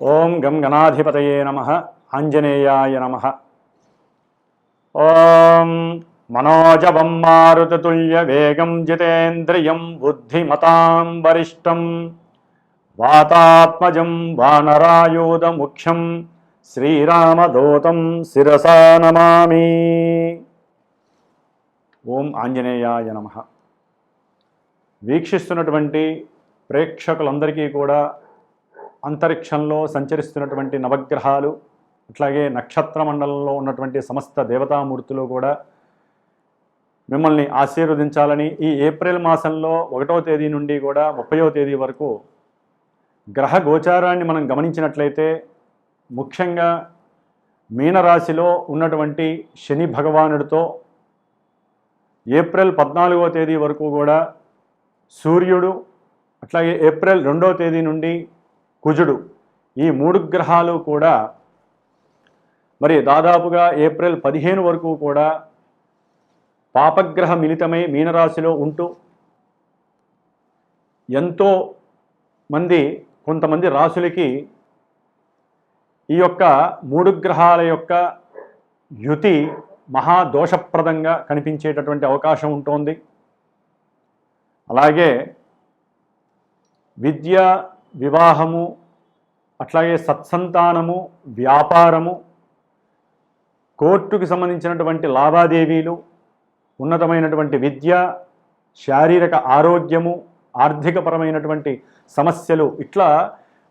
ఓం గం గణాధిపతయే నమః ఆంజనేయాయ నమః. ఓం మనోజవం మారుతతుల్య వేగం జితేంద్రియం బుద్ధిమతాం వరిష్టం వాతాత్మజం వానరాయూధముఖ్యం శ్రీరామదూతం శిరసా నమామి. ఓం ఆంజనేయాయ నమః. వీక్షిస్తున్నటువంటి ప్రేక్షకులందరికీ కూడా అంతరిక్షంలో సంచరిస్తున్నటువంటి నవగ్రహాలు, అట్లాగే నక్షత్ర మండలంలో ఉన్నటువంటి సమస్త దేవతామూర్తులు కూడా మిమ్మల్ని ఆశీర్వదించాలని ఈ ఏప్రిల్ మాసంలో 1వ తేదీ నుండి కూడా 30వ తేదీ వరకు గ్రహ గోచారాన్ని మనం గమనించినట్లయితే ముఖ్యంగా మీనరాశిలో ఉన్నటువంటి శని భగవానుడితో ఏప్రిల్ 14వ తేదీ వరకు కూడా సూర్యుడు, అట్లాగే ఏప్రిల్ 2వ తేదీ నుండి కుజుడు, ఈ 3 గ్రహాలు కూడా మరి దాదాపుగా ఏప్రిల్ 15 వరకు కూడా పాపగ్రహ మిళితమై మీనరాశిలో ఉంటూ ఎంతో కొంతమంది రాశులకి ఈ యొక్క 3 గ్రహాల యొక్క యుతి మహాదోషప్రదంగా కనిపించేటటువంటి అవకాశం ఉంటుంది. అలాగే విద్య, వివాహము, అట్లాగే సత్సంతానము, వ్యాపారము, కోర్టుకు సంబంధించినటువంటి లావాదేవీలు, ఉన్నతమైనటువంటి విద్య, శారీరక ఆరోగ్యము, ఆర్థికపరమైనటువంటి సమస్యలు, ఇట్లా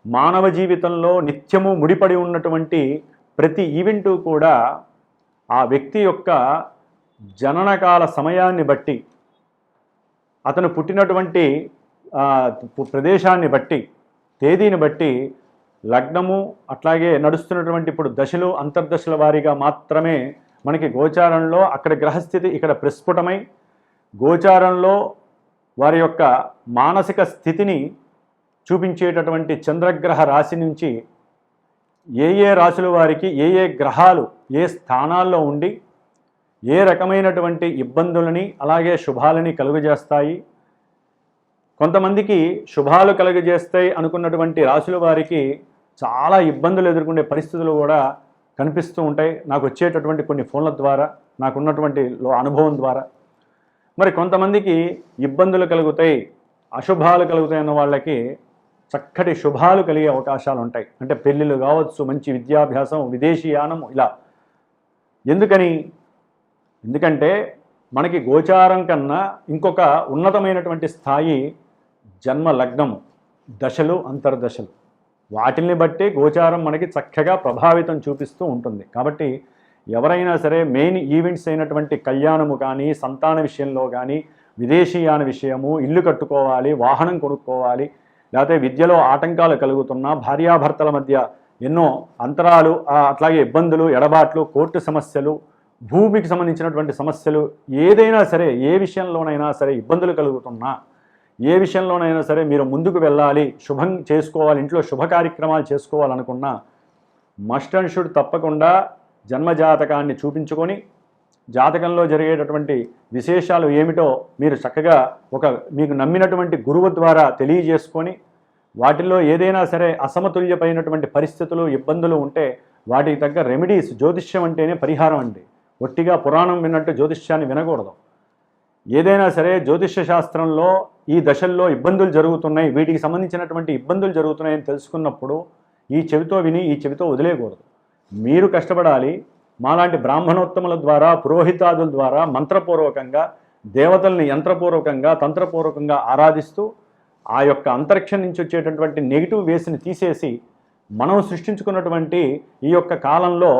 మానవ జీవితంలో నిత్యము ముడిపడి ఉన్నటువంటి ప్రతి ఈవెంటు కూడా ఆ వ్యక్తి యొక్క జననకాల సమయాన్ని బట్టి, అతను పుట్టినటువంటి ప్రదేశాన్ని బట్టి, తేదీని బట్టి లగ్నము, అట్లాగే నడుస్తున్నటువంటి ఇప్పుడు దశలు, అంతర్దశల వారీగా మాత్రమే మనకి గోచారంలో అక్కడ గ్రహస్థితి ఇక్కడ ప్రస్ఫుటమై గోచారంలో వారి యొక్క మానసిక స్థితిని చూపించేటటువంటి చంద్రగ్రహ రాశి నుంచి ఏ రాశుల వారికి ఏ గ్రహాలు ఏ స్థానాల్లో ఉండి ఏ రకమైనటువంటి ఇబ్బందులని అలాగే శుభాలని కలుగజేస్తాయి. కొంతమందికి శుభాలు కలుగజేస్తాయి అనుకున్నటువంటి రాశుల వారికి చాలా ఇబ్బందులు ఎదుర్కొనే పరిస్థితులు కూడా కనిపిస్తూ ఉంటాయి. నాకు వచ్చేటటువంటి కొన్ని ఫోన్ల ద్వారా, నాకున్నటువంటి అనుభవం ద్వారా. మరి కొంతమందికి ఇబ్బందులు కలుగుతాయి, అశుభాలు కలుగుతాయి అన్న వాళ్ళకి చక్కటి శుభాలు కలిగే అవకాశాలు ఉంటాయి. అంటే పెళ్ళిళ్ళు కావచ్చు, మంచి విద్యాభ్యాసం, విదేశీయానం, ఇలా. ఎందుకంటే మనకి గోచారం కన్నా ఇంకొక ఉన్నతమైనటువంటి స్థాయి జన్మ లగ్నము, దశలు, అంతర్దశలు. వాటిని బట్టి గోచారం మనకి చక్కగా ప్రభావితం చూపిస్తూ ఉంటుంది. కాబట్టి ఎవరైనా సరే మెయిన్ ఈవెంట్స్ అయినటువంటి కళ్యాణము కానీ, సంతాన విషయంలో కానీ, విదేశీయాన విషయము, ఇల్లు కట్టుకోవాలి, వాహనం కొనుక్కోవాలి, లేకపోతే విద్యలో ఆటంకాలు కలుగుతున్నా, భార్యాభర్తల మధ్య ఎన్నో అంతరాలు, అట్లాగే ఇబ్బందులు, ఎడబాట్లు, కోర్టు సమస్యలు, భూమికి సంబంధించినటువంటి సమస్యలు, ఏదైనా సరే, ఏ విషయంలోనైనా సరే ఇబ్బందులు కలుగుతున్నా, ఏ విషయంలోనైనా సరే మీరు ముందుకు వెళ్ళాలి, శుభం చేసుకోవాలి, ఇంట్లో శుభ కార్యక్రమాలు చేసుకోవాలనుకున్నా మస్ట్ అండ్ షుడ్ తప్పకుండా జన్మజాతకాన్ని చూపించుకొని జాతకంలో జరిగేటటువంటి విశేషాలు ఏమిటో మీరు చక్కగా మీకు నమ్మినటువంటి గురువు ద్వారా తెలియజేసుకొని వాటిల్లో ఏదైనా సరే అసమతుల్యమైనటువంటి పరిస్థితులు, ఇబ్బందులు ఉంటే వాటికి తగ్గ రెమెడీస్. జ్యోతిష్యం అంటేనే పరిహారం అండి. ఒట్టిగా పురాణం విన్నట్టు జ్యోతిష్యాన్ని వినకూడదు. ఏదైనా సరే జ్యోతిష్య శాస్త్రంలో ఈ దశల్లో ఇబ్బందులు జరుగుతున్నాయి, వీటికి సంబంధించినటువంటి ఇబ్బందులు జరుగుతున్నాయని తెలుసుకున్నప్పుడు ఈ చెవితో విని ఈ చెవితో వదిలేయకూడదు. మీరు కష్టపడాలి. మాలాంటి బ్రాహ్మణోత్తముల ద్వారా, పురోహితాదుల ద్వారా మంత్రపూర్వకంగా దేవతల్ని యంత్రపూర్వకంగా, తంత్రపూర్వకంగా ఆరాధిస్తూ ఆ యొక్క అంతరిక్షం నుంచి వచ్చేటటువంటి నెగిటివ్ వేస్ని తీసేసి మనం సృష్టించుకున్నటువంటి ఈ యొక్క కాలంలో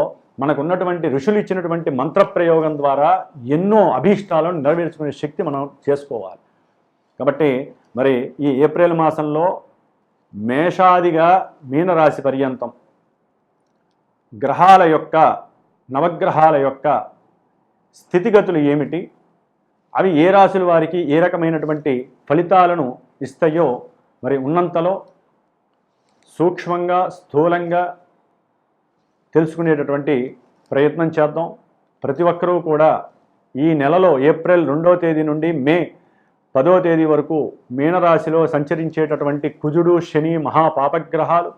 మనకున్నటువంటి ఋషులు ఇచ్చినటువంటి మంత్రప్రయోగం ద్వారా ఎన్నో అభీష్టాలను నెరవేర్చుకునే శక్తి మనం చేసుకోవాలి. కాబట్టి మరి ఈ ఏప్రిల్ మాసంలో మేషాదిగా మీనరాశి పర్యంతం గ్రహాల యొక్క, నవగ్రహాల యొక్క స్థితిగతులు ఏమిటి, అవి ఏ రాశుల వారికి ఏ రకమైనటువంటి ఫలితాలను ఇస్తాయో మరి ఉన్నంతలో సూక్ష్మంగా, స్థూలంగా తెలుసుకునేటటువంటి ప్రయత్నం చేద్దాం. ప్రతి ఒక్కరూ కూడా ఈ నెలలో ఏప్రిల్ 2వ తేదీ నుండి మే 10వ తేదీ వరకు మీనరాశిలో సంచరించేటటువంటి కుజుడు, శని మహాపాపగ్రహాలు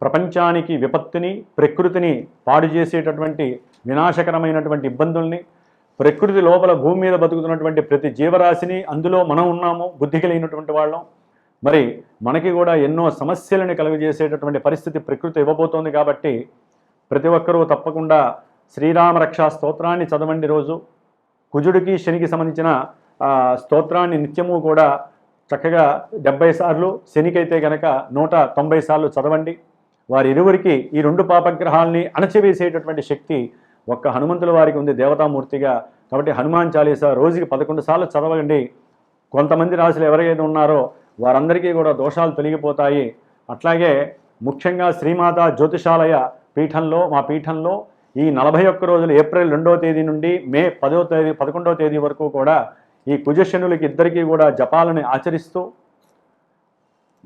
ప్రపంచానికి విపత్తుని, ప్రకృతిని పాడు చేసేటటువంటి వినాశకరమైనటువంటి ఇబ్బందుల్ని, ప్రకృతి లోపల భూమి మీద బతుకుతున్నటువంటి ప్రతి జీవరాశిని, అందులో మనం ఉన్నాము బుద్ధి కలిగినటువంటి వాళ్ళం, మరి మనకి కూడా ఎన్నో సమస్యలను కలుగజేసేటటువంటి పరిస్థితి ప్రకృతి ఇవ్వబోతోంది. కాబట్టి ప్రతి ఒక్కరూ తప్పకుండా శ్రీరామ రక్షా స్తోత్రాన్ని చదవండి. రోజు కుజుడికి శనికి సంబంధించిన స్తోత్రాన్ని నిత్యము కూడా చక్కగా 70 సార్లు, శనికైతే కనుక 190 సార్లు చదవండి. వారిరువురికి ఈ 2 పాపగ్రహాల్ని అణచివేసేటటువంటి శక్తి ఒక్క హనుమంతుల వారికి ఉంది దేవతామూర్తిగా. కాబట్టి హనుమాన్ చాలీసా రోజుకి 11 సార్లు చదవండి. కొంతమంది రాశులు ఎవరైతే ఉన్నారో వారందరికీ కూడా దోషాలు తొలగిపోతాయి. అట్లాగే ముఖ్యంగా శ్రీమాత జ్యోతిషాలయ పీఠంలో, మా పీఠంలో ఈ 41 రోజులు ఏప్రిల్ 2వ తేదీ నుండి మే 11వ తేదీ వరకు కూడా ఈ కుజశనులకి ఇద్దరికీ కూడా జపాలని ఆచరిస్తూ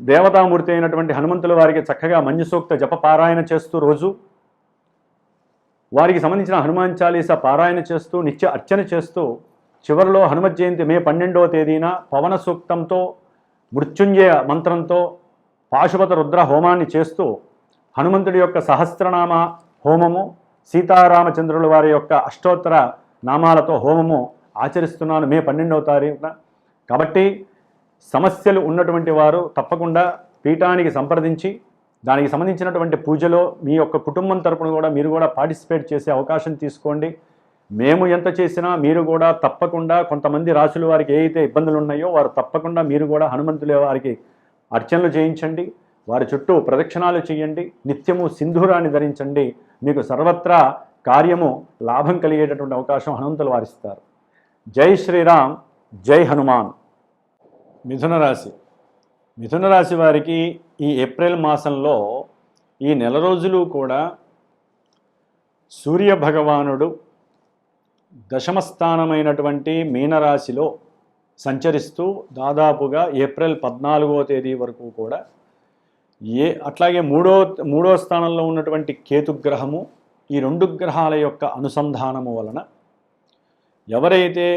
దేవతామూర్తి అయినటువంటి హనుమంతుల వారికి చక్కగా మంజుసూక్త జప పారాయణ చేస్తూ, రోజు వారికి సంబంధించిన హనుమాన్ చాలీసా పారాయణ చేస్తూ, నిత్య అర్చన చేస్తూ, చివరిలో హనుమత్ జయంతి మే 12వ తేదీన పవన సూక్తంతో, మృత్యుంజయ మంత్రంతో పాశుపత రుద్ర హోమాన్ని చేస్తూ, హనుమంతుడి యొక్క సహస్రనామ హోమము, సీతారామచంద్రుల వారి యొక్క అష్టోత్తర నామాలతో హోమము ఆచరిస్తున్నాను మే 12వ తారీఖున. కాబట్టి సమస్యలు ఉన్నటువంటి వారు తప్పకుండా పీఠానికి సంప్రదించి దానికి సంబంధించినటువంటి పూజలో మీ యొక్క కుటుంబం తరపున కూడా మీరు కూడా పార్టిసిపేట్ చేసే అవకాశం తీసుకోండి. మేము ఎంత చేసినా మీరు కూడా తప్పకుండా, కొంతమంది రాశుల వారికి ఏ అయితే ఇబ్బందులు ఉన్నాయో వారు తప్పకుండా మీరు కూడా హనుమంతుల వారికి అర్చనలు చేయించండి, వారి చుట్టూ ప్రదక్షిణాలు చేయండి, నిత్యము సింధూరాన్ని ధరించండి. మీకు సర్వత్రా కార్యము లాభం కలిగేటటువంటి అవకాశం హనుమంతులు వారిస్తారు. జై శ్రీరామ్, జై హనుమాన్. మిథున రాశి. మిథున రాశి వారికి ఈ ఏప్రిల్ మాసంలో ఈ నెల రోజులు కూడా సూర్య భగవానుడు దశమస్థానమైనటువంటి మీనరాశిలో సంచరిస్తూ దాదాపుగా ఏప్రిల్ 14వ తేదీ వరకు కూడా అట్లాగే మూడో స్థానంలో ఉన్నటువంటి కేతుగ్రహము, ఈ 2 గ్రహాల యొక్క అనుసంధానము వలన ఎవరైతే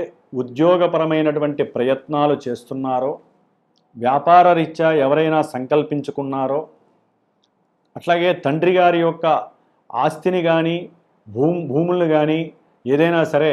ఉద్యోగపరమైనటువంటి ప్రయత్నాలు చేస్తున్నారో, వ్యాపార రీత్యా ఎవరైనా సంకల్పించుకున్నారో, అట్లాగే తండ్రి గారి యొక్క ఆస్తిని కానీ భూములను కానీ ఏదైనా సరే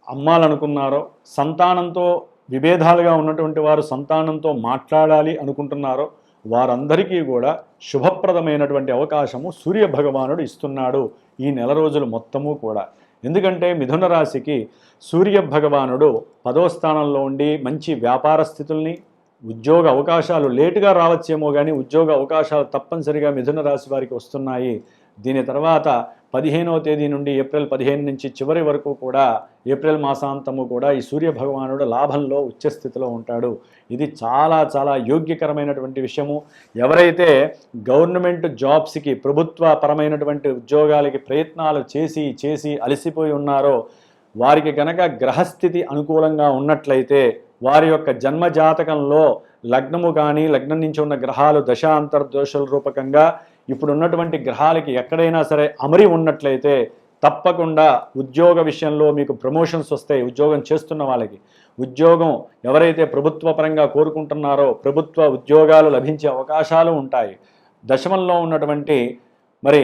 అమ్మాలనుకున్నారో, సంతానంతో విభేదాలుగా ఉన్నటువంటి వారు సంతానంతో మాట్లాడాలి అనుకుంటున్నారో వారందరికీ కూడా శుభప్రదమైనటువంటి అవకాశము సూర్య భగవానుడు ఇస్తున్నాడు ఈ నెల రోజులు మొత్తము కూడా. ఎందుకంటే మిథున రాశికి సూర్య భగవానుడు 10వ స్థానంలో ఉండి మంచి వ్యాపార స్థితుల్ని, ఉద్యోగ అవకాశాలు లేటుగా రావచ్చేమో కానీ ఉద్యోగ అవకాశాలు తప్పనిసరిగా మిథున రాశి వారికి వస్తున్నాయి. దీని తర్వాత 15వ తేదీ నుండి ఏప్రిల్ 15 నుంచి చివరి వరకు కూడా ఏప్రిల్ మాసాంతము కూడా ఈ సూర్య భగవానుడు లాభంలో ఉచ్చస్థితిలో ఉంటాడు. ఇది చాలా చాలా యోగ్యకరమైనటువంటి విషయము. ఎవరైతే గవర్నమెంట్ జాబ్స్కి, ప్రభుత్వ పరమైనటువంటి ఉద్యోగాలకి ప్రయత్నాలు చేసి అలసిపోయి ఉన్నారో వారికి కనుక గ్రహస్థితి అనుకూలంగా ఉన్నట్లయితే వారి యొక్క జన్మజాతకంలో లగ్నము కానీ లగ్నం నుంచి ఉన్న గ్రహాలు దశాంతర్దోషుల రూపకంగా ఇప్పుడు ఉన్నటువంటి గ్రహాలకి ఎక్కడైనా సరే అమరి ఉన్నట్లయితే తప్పకుండా ఉద్యోగ విషయంలో మీకు ప్రమోషన్స్ వస్తాయి. ఉద్యోగం చేస్తున్న వాళ్ళకి ఉద్యోగం ఎవరైతే ప్రభుత్వ పరంగా కోరుకుంటున్నారో ప్రభుత్వ ఉద్యోగాలు లభించే అవకాశాలు ఉంటాయి. దశమంలో ఉన్నటువంటి మరి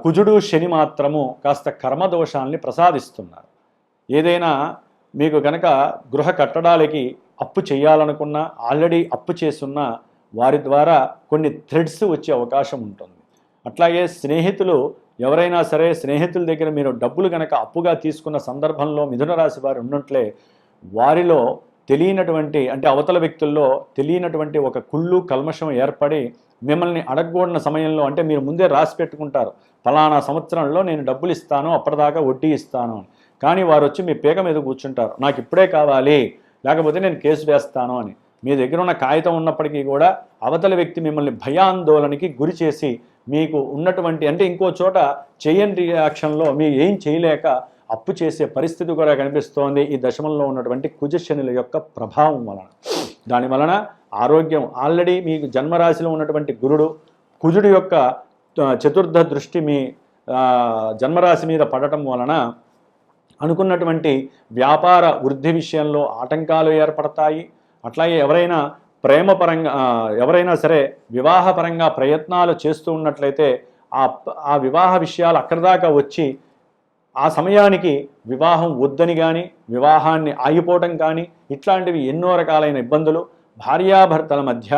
కుజుడు శని మాత్రము కాస్త కర్మదోషాల్ని ప్రసాదిస్తున్నారు. ఏదైనా మీకు కనుక గృహ కట్టడాలకి అప్పు చేయాలనుకున్నా, ఆల్రెడీ అప్పు చేస్తున్న వారి ద్వారా కొన్ని థ్రెడ్స్ వచ్చే అవకాశం ఉంటుంది. అట్లాగే స్నేహితులు ఎవరైనా సరే స్నేహితుల దగ్గర మీరు డబ్బులు కనుక అప్పుగా తీసుకున్న సందర్భంలో మిథున రాశి వారు ఉన్నట్లే వారిలో తెలియనటువంటి, అంటే అవతల వ్యక్తుల్లో తెలియనటువంటి ఒక కుళ్ళు కల్మషం ఏర్పడి మిమ్మల్ని అడగకూడని సమయంలో, అంటే మీరు ముందే రాసి పెట్టుకుంటారు ఫలానా సంవత్సరంలో నేను డబ్బులు ఇస్తాను, అప్పటిదాకా వడ్డీ ఇస్తాను అని. కానీ వారు వచ్చి మీ పేక మీద కూర్చుంటారు, నాకు ఇప్పుడే కావాలి లేకపోతే నేను కేసు వేస్తాను అని. మీ దగ్గర ఉన్న కాగితం ఉన్నప్పటికీ కూడా అవతల వ్యక్తి మిమ్మల్ని భయాందోళనకి గురి చేసి మీకు ఉన్నటువంటి, అంటే ఇంకో చోట చేయని రియాక్షన్లో మీరు ఏం చేయలేక అప్పు చేసే పరిస్థితి కూడా కనిపిస్తోంది ఈ దశమంలో ఉన్నటువంటి కుజశనుల యొక్క ప్రభావం వలన. దాని వలన ఆరోగ్యం, ఆల్రెడీ మీకు జన్మరాశిలో ఉన్నటువంటి కుజుడు యొక్క చతుర్థ దృష్టి మీ జన్మరాశి మీద పడటం వలన అనుకున్నటువంటి వ్యాపార వృద్ధి విషయంలో ఆటంకాలు ఏర్పడతాయి. అట్లాగే ఎవరైనా ప్రేమపరంగా ఎవరైనా సరే వివాహపరంగా ప్రయత్నాలు చేస్తూ ఉన్నట్లయితే ఆ వివాహ విషయాలు అక్కడి దాకా వచ్చి ఆ సమయానికి వివాహం వద్దని కానీ వివాహాన్ని ఆగిపోవటం కానీ ఇట్లాంటివి ఎన్నో రకాలైన ఇబ్బందులు, భార్యాభర్తల మధ్య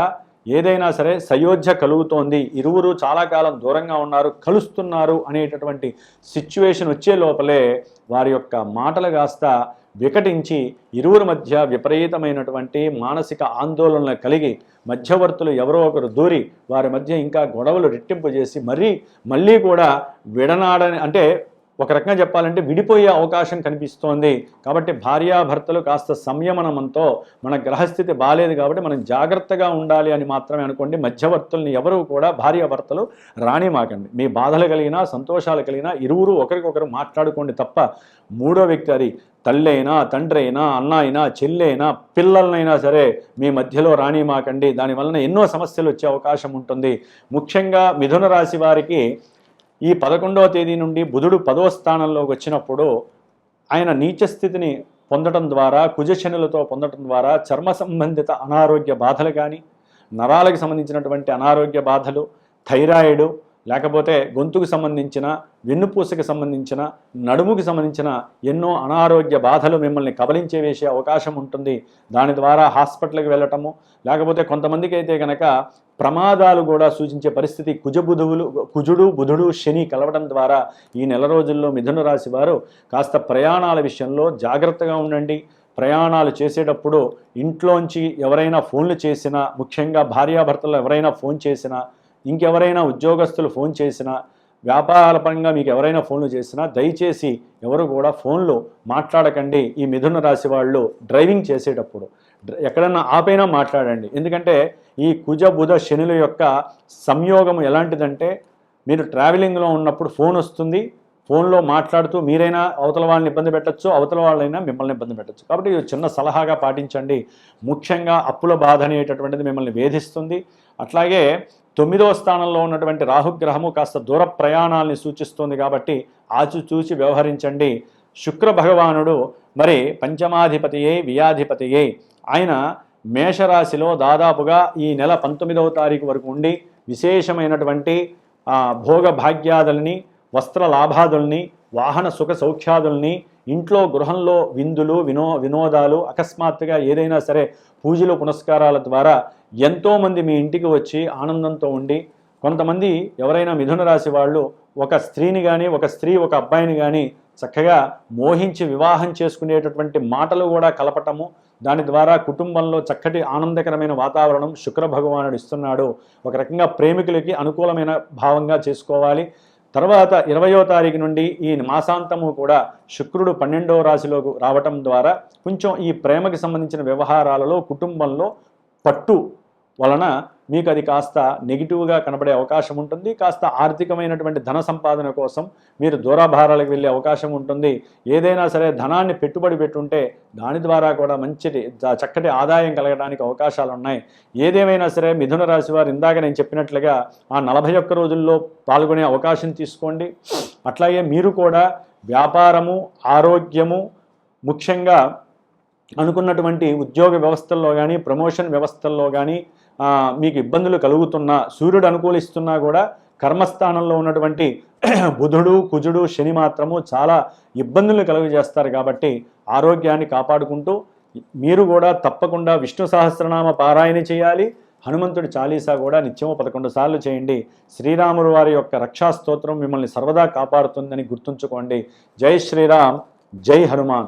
ఏదైనా సరే సయోధ్య కలుగుతోంది, ఇరువురు చాలా కాలం దూరంగా ఉన్నారు, కలుస్తున్నారు అనేటటువంటి సిచ్యువేషన్ వచ్చే లోపలే వారి యొక్క మాటలు కాస్త వికటించి ఇరువురి మధ్య విపరీతమైనటువంటి మానసిక ఆందోళనలు కలిగి మధ్యవర్తులు ఎవరో ఒకరు దూరి వారి మధ్య ఇంకా గొడవలు రెట్టింపు చేసి మళ్ళీ కూడా విడనాడని, అంటే ఒక రకంగా చెప్పాలంటే విడిపోయే అవకాశం కనిపిస్తోంది. కాబట్టి భార్యాభర్తలు కాస్త సంయమనంతో మన గ్రహస్థితి బాలేదు కాబట్టి మనం జాగ్రత్తగా ఉండాలి అని మాత్రమే అనుకోండి. మధ్యవర్తుల్ని ఎవరు కూడా భార్యాభర్తలు రానిమాకండి. మీ బాధలు కలిగినా సంతోషాలు కలిగినా ఇరువురు ఒకరికొకరు మాట్లాడుకోండి తప్ప మూడో వ్యక్తి, అది తల్లి అయినా తండ్రి అయినా అన్న అయినా చెల్లి అయినా పిల్లలనైనా సరే మీ మధ్యలో రానిమాకండి. దానివలన ఎన్నో సమస్యలు వచ్చే అవకాశం ఉంటుంది. ముఖ్యంగా మిథున రాశి వారికి ఈ 11వ తేదీ నుండి బుధుడు 10వ స్థానంలోకి వచ్చినప్పుడు ఆయన నీచస్థితిని పొందడం ద్వారా, కుజశనులతో పొందడం ద్వారా చర్మ సంబంధిత అనారోగ్య బాధలు కానీ, నరాలకు సంబంధించినటువంటి అనారోగ్య బాధలు, థైరాయిడ్, లేకపోతే గొంతుకు సంబంధించిన, వెన్నుపూసకి సంబంధించిన, నడుముకి సంబంధించిన ఎన్నో అనారోగ్య బాధలు మిమ్మల్ని కబలించే వేసే అవకాశం ఉంటుంది. దాని ద్వారా హాస్పిటల్కి వెళ్ళటము, లేకపోతే కొంతమందికి అయితే కనుక ప్రమాదాలు కూడా సూచించే పరిస్థితి. కుజుడు బుధుడు శని కలవడం ద్వారా ఈ నెల రోజుల్లో మిథున రాశి వారు కాస్త ప్రయాణాల విషయంలో జాగ్రత్తగా ఉండండి. ప్రయాణాలు చేసేటప్పుడు ఇంట్లోంచి ఎవరైనా ఫోన్లు చేసినా, ముఖ్యంగా భార్యాభర్తలు ఎవరైనా ఫోన్ చేసినా, ఇంకెవరైనా ఉద్యోగస్తులు ఫోన్ చేసినా, వ్యాపారపరంగా మీకు ఎవరైనా ఫోన్లు చేసినా దయచేసి ఎవరు కూడా ఫోన్లు మాట్లాడకండి. ఈ మిథున రాశి వాళ్ళు డ్రైవింగ్ చేసేటప్పుడు ఎక్కడన్నా ఆపైనా మాట్లాడండి. ఎందుకంటే ఈ కుజ బుధ శనుల యొక్క సంయోగం ఎలాంటిదంటే, మీరు ట్రావెలింగ్లో ఉన్నప్పుడు ఫోన్ వస్తుంది, ఫోన్లో మాట్లాడుతూ మీరైనా అవతల వాళ్ళని ఇబ్బంది పెట్టచ్చు, అవతల వాళ్ళైనా మిమ్మల్ని ఇబ్బంది పెట్టచ్చు. కాబట్టి ఇది చిన్న సలహాగా పాటించండి. ముఖ్యంగా అప్పుల బాధ అనేటటువంటిది మిమ్మల్ని వేధిస్తుంది. అట్లాగే 9వ స్థానంలో ఉన్నటువంటి రాహుగ్రహము కాస్త దూర ప్రయాణాలని సూచిస్తుంది కాబట్టి ఆచితూచి వ్యవహరించండి. శుక్ర భగవానుడు మరి పంచమాధిపతియే వ్యయాధిపతియే, ఆయన మేషరాశిలో దాదాపుగా ఈ నెల 19వ తారీఖు వరకు ఉండి విశేషమైనటువంటి భోగ భాగ్యాదుల్ని, వస్త్ర లాభాదుల్ని, వాహన సుఖ సౌఖ్యాదుల్ని, ఇంట్లో గృహంలో విందులు వినోదాలు, అకస్మాత్తుగా ఏదైనా సరే పూజలు పునస్కారాల ద్వారా ఎంతోమంది మీ ఇంటికి వచ్చి ఆనందంతో ఉండి, కొంతమంది ఎవరైనా మిథున రాశి వాళ్ళు ఒక స్త్రీని కానీ, ఒక స్త్రీ ఒక అబ్బాయిని కానీ చక్కగా మోహించి వివాహం చేసుకునేటటువంటి మాటలు కూడా కలపటము, దాని ద్వారా కుటుంబంలో చక్కటి ఆనందకరమైన వాతావరణం శుక్ర భగవానుడు ఇస్తున్నాడు. ఒక రకంగా ప్రేమికులకి అనుకూలమైన భావంగా చేసుకోవాలి. తర్వాత 20వ తారీఖు నుండి ఈ మాసాంతము కూడా శుక్రుడు 12వ రాశిలోకి రావటం ద్వారా కొంచెం ఈ ప్రేమకి సంబంధించిన వ్యవహారాలలో కుటుంబంలో పట్టు వలన మీకు అది కాస్త నెగిటివ్గా కనబడే అవకాశం ఉంటుంది. కాస్త ఆర్థికమైనటువంటి ధన సంపాదన కోసం మీరు దూరాభారాలకు వెళ్ళే అవకాశం ఉంటుంది. ఏదైనా సరే ధనాన్ని పెట్టుబడి పెట్టుంటే దాని ద్వారా కూడా చక్కటి ఆదాయం కలగడానికి అవకాశాలు ఉన్నాయి. ఏదేమైనా సరే మిథున రాశి వారు ఇందాక నేను చెప్పినట్లుగా ఆ 41 రోజుల్లో పాల్గొనే అవకాశం తీసుకోండి. అట్లాగే మీరు కూడా వ్యాపారము, ఆరోగ్యము, ముఖ్యంగా అనుకున్నటువంటి ఉద్యోగ వ్యవస్థల్లో కానీ, ప్రమోషన్ వ్యవస్థల్లో కానీ మీకు ఇబ్బందులు కలుగుతున్నా, సూర్యుడు అనుకూలిస్తున్నా కూడా కర్మస్థానంలో ఉన్నటువంటి బుధుడు కుజుడు శని మాత్రము చాలా ఇబ్బందులు కలుగజేస్తారు. కాబట్టి ఆరోగ్యాన్ని కాపాడుకుంటూ మీరు కూడా తప్పకుండా విష్ణు సహస్రనామ పారాయణ చేయాలి. హనుమంతుడి చాలీసా కూడా నిత్యము 11 సార్లు చేయండి. శ్రీరాముడు వారి యొక్క రక్షా స్తోత్రం మిమ్మల్ని సర్వదా కాపాడుతుందని గుర్తుంచుకోండి. జై శ్రీరామ్, జై హనుమాన్.